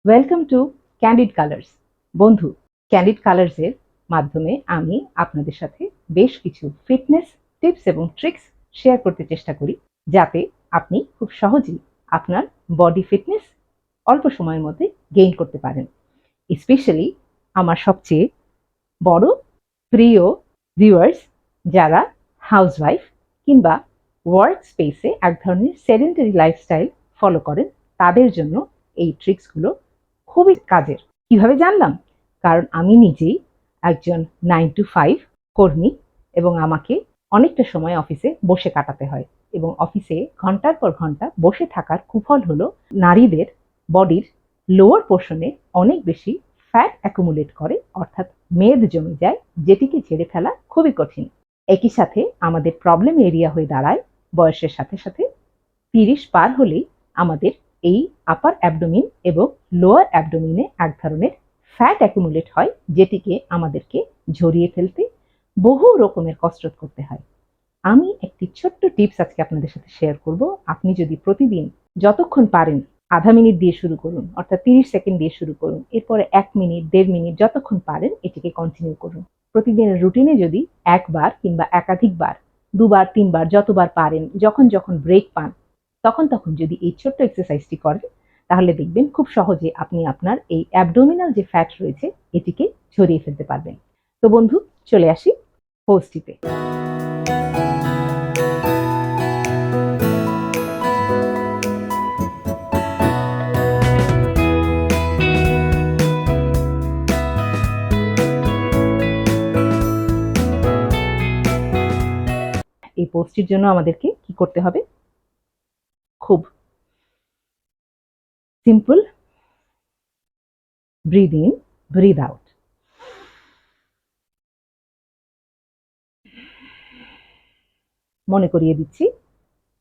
Welcome to candid colours. বন্ধু, candid কালার্সের মাধ্যমে আমি আপনাদের সাথে বেশ কিছু ফিটনেস টিপস এবং ট্রিক্স শেয়ার করতে চেষ্টা করি, যাতে আপনি খুব সহজেই আপনার বডি ফিটনেস অল্প সময়ের মধ্যে গেইন করতে পারেন। স্পেশালি আমার সবচেয়ে বড় প্রিয় ভিউয়ার্স যারা হাউসওয়াইফ কিংবা ওয়ার্ক স্পেসে এক ধরনের সেডেন্টারি লাইফস্টাইল ফলো করেন, তাদের জন্য এই ট্রিক্সগুলো খুবই কাজের। কিভাবে জানলাম? কারণ আমি নিজেই একজন 9 to 5 কর্মী এবং আমাকে অনেকটা সময় অফিসে বসে কাটাতে হয়, এবং অফিসে ঘন্টার পর ঘন্টা বসে থাকার কুফল হলো নারীদের বডির লোয়ার পোর্শনে অনেক বেশি ফ্যাট অ্যাকুমুলেট করে, অর্থাৎ মেদ জমে যায়, যেটিকে ঝেড়ে ফেলা খুবই কঠিন। একই সাথে আমাদের প্রবলেম এরিয়া হয়ে দাঁড়ায় বয়সের সাথে সাথে। 30 পার হলেই আমাদের এই আপার অ্যাবডোমিন এবং লোয়ার অ্যাবডোমিনে এক ধরনের ফ্যাট অ্যাকুমুলেট হয়, যেটিকে আমাদেরকে ঝরিয়ে ফেলতে বহু রকমের কসরত করতে হয়। আমি একটি ছোট্ট টিপস আজকে আপনাদের সাথে শেয়ার করব। আপনি যদি প্রতিদিন যতক্ষণ পারেন, আধা মিনিট দিয়ে শুরু করুন, অর্থাৎ 30 সেকেন্ড দিয়ে শুরু করুন, এরপরে 1 মিনিট, 1.5 মিনিট, যতক্ষণ পারেন এটিকে কন্টিনিউ করুন। প্রতিদিনের রুটিনে যদি একবার কিংবা একাধিকবার, 2বার, 3বার, যতবার পারেন, যখন যখন ব্রেক পান, তখন তখন যদি এই ছোট্ট এক্সারসাইজটি করেন, তাহলে দেখবেন খুব সহজে আপনি আপনার এই অ্যাবডোমিনাল যে ফ্যাট রয়েছে এটিকে ঝরিয়ে ফেলতে পারবেন। তো বন্ধু, চলে আসি পোস্টটিতে। এই পোস্টটির জন্য আমাদেরকে কি করতে হবে? খুব simple, breathe in, breathe out. মনে করিয়ে দিচ্ছি,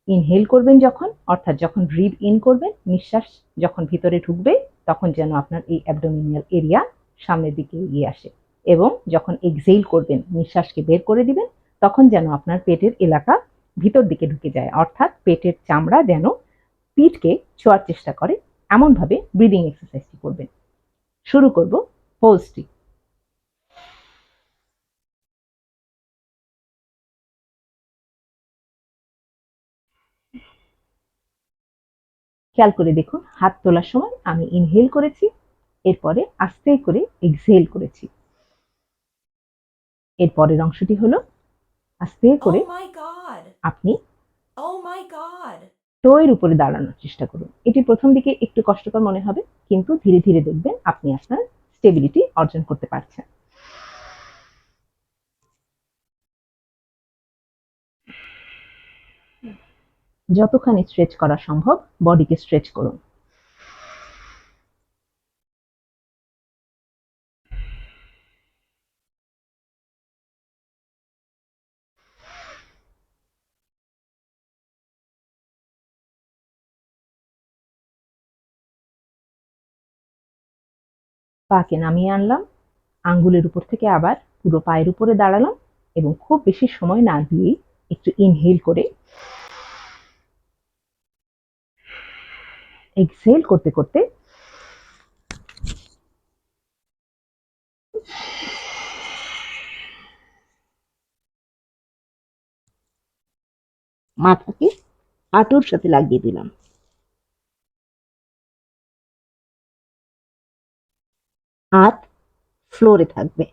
ইনহেল করবেন যখন, অর্থাৎ যখন ব্রিদ ইন করবেন, নিঃশ্বাস যখন ভিতরে ঢুকবে, তখন যেন আপনার এই অ্যাবডোমিনাল এরিয়া সামনের দিকে এগিয়ে আসে, এবং যখন এক্সহেল করবেন, নিঃশ্বাসকে বের করে দিবেন, তখন যেন আপনার পেটের এলাকা ভিতর দিকে ঢুকে যায়, অর্থাৎ পেটের চামড়া যেন পিঠকে ছোঁয়ার চেষ্টা করে, এমনভাবে ব্রিদিং এক্সারসাইজটি করবেন। শুরু করব পোজটি। খেয়াল করে দেখুন, হাত তোলার সময় আমি ইনহেল করেছি, এরপরে আস্তে করে এক্সহেল করেছি। এর পরের অংশটি হলো আস্তে করে আপনি টোয়ের উপরে দাঁড়ানোর চেষ্টা করুন। এটি প্রথম দিকে একটু কষ্টকর মনে হবে, কিন্তু ধীরে ধীরে দেখবেন আপনি আপনার স্টেবিলিটি অর্জন করতে পারছেন। যতখানি স্ট্রেচ করা সম্ভব বডিকে স্ট্রেচ করুন। পাকে নামিয়ে আনলাম, আঙ্গুলের উপর থেকে আবার পুরো পায়ের উপরে দাঁড়ালাম, এবং খুব বেশি সময় না দিয়ে একটু ইনহেল করে এক্সহেল করতে করতে মাথাকে হাঁটুর সাথে লাগিয়ে দিলাম। হাত ফ্লোরে থাকবে।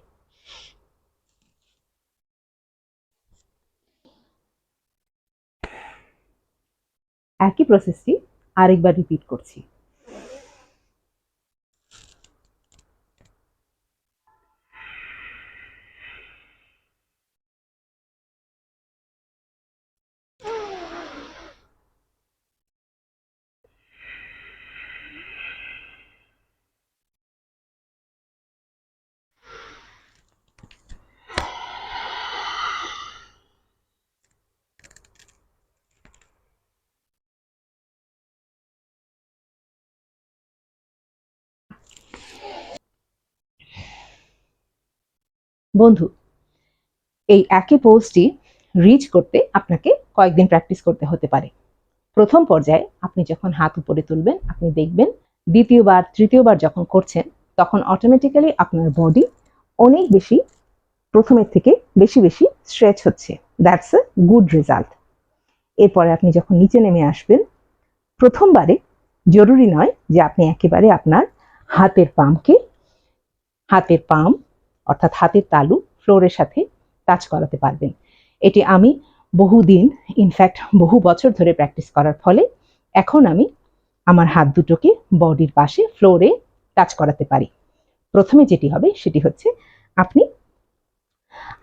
একই প্রসেসটি আরেকবার রিপিট করছি। বন্ধু, এই একই পোজটি রিচ করতে আপনাকে কয়েকদিন প্র্যাকটিস করতে হতে পারে। প্রথম পর্যায়ে আপনি যখন হাত উপরে তুলবেন, আপনি দেখবেন দ্বিতীয়বার তৃতীয়বার যখন করছেন তখন অটোমেটিক্যালি আপনার বডি অনেক বেশি প্রথমের থেকে বেশি বেশি স্ট্রেচ হচ্ছে। That's a good result. এরপরে আপনি যখন নিচে নেমে আসবেন, প্রথমবারে জরুরি নয় যে আপনি একেবারে আপনার হাতের পাম অর্থাৎ হাতের তালু ফ্লোরের সাথে টাচ করাতে পারবেন। এটি আমি বহুদিন, ইনফ্যাক্ট বহু বছর ধরে প্র্যাকটিস করার ফলে এখন আমি আমার হাত দুটোকে বডির পাশে ফ্লোরে টাচ করাতে পারি। প্রথমে যেটি হবে সেটি হচ্ছে আপনি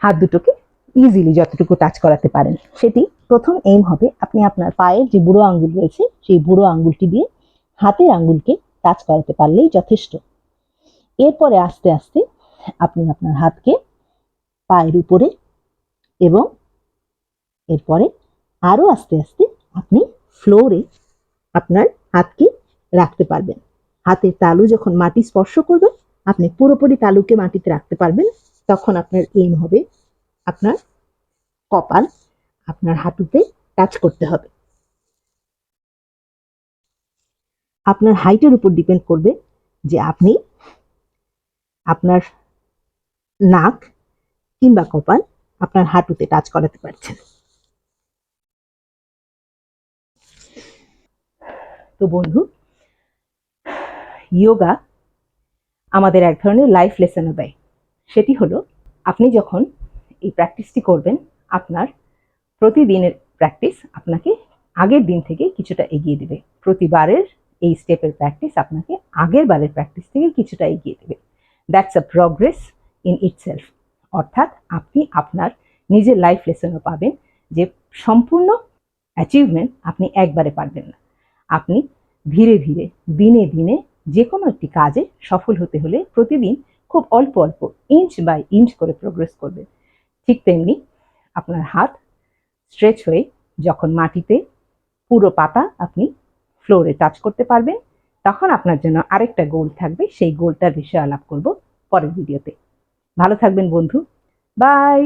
হাত দুটোকে ইজিলি যতটুকু টাচ করাতে পারেন সেটি প্রথম এইম হবে, আপনি আপনার পায়ের যে বুড়ো আঙ্গুল রয়েছে সেই বুড়ো আঙ্গুলটি দিয়ে হাতের আঙ্গুলকে টাচ করাতে পারলেই যথেষ্ট। এরপরে আস্তে আস্তে আপনি আপনার হাতকে পায়ের উপরে এবং এরপরে আরো আস্তে আস্তে আপনি ফ্লোরে আপনার হাতকে রাখতে পারবেন। হাতের তালু যখন মাটি স্পর্শ করবে আপনি পুরোপুরি তালুকে মাটিতে রাখতে পারবেন। তখন আপনার এইম হবে আপনার কপাল আপনার হাঁটুতে টাচ করতে হবে। আপনার হাইটের উপর ডিপেন্ড করবে যে আপনি আপনার নাক কিংবা কপাল আপনার হাঁটুতে টাচ করাতে পারছেন। তো বন্ধু, যোগা আমাদের এক ধরনের লাইফ লেসনও দেয়। সেটি হলো আপনি যখন এই প্র্যাকটিসটি করবেন, আপনার প্রতিদিনের প্র্যাকটিস আপনাকে আগের দিন থেকে কিছুটা এগিয়ে দেবে। প্রতিবারের এই স্টেপের প্র্যাকটিস আপনাকে আগের বারের প্র্যাকটিস থেকে কিছুটা এগিয়ে দেবে। That's a progress in itself. অর্থাৎ আপনি আপনার নিজের লাইফ লেসনও পাবেন যে সম্পূর্ণ অ্যাচিভমেন্ট আপনি একবারে পারবেন না। আপনি ধীরে ধীরে দিনে দিনে যে কোনো একটি কাজে সফল হতে হলে প্রতিদিন খুব অল্প অল্প ইঞ্চ বাই ইঞ্চ করে প্রোগ্রেস করবেন। ঠিক তেমনি আপনার হাত স্ট্রেচ হয়ে যখন মাটিতে পুরো পাতা আপনি ফ্লোরে টাচ করতে পারবেন, তখন আপনার জন্য আরেকটা গোল থাকবে। সেই গোলটার বিষয়ে আলাপ করব পরের ভিডিওতে। ভালো থাকবেন বন্ধু, বাই।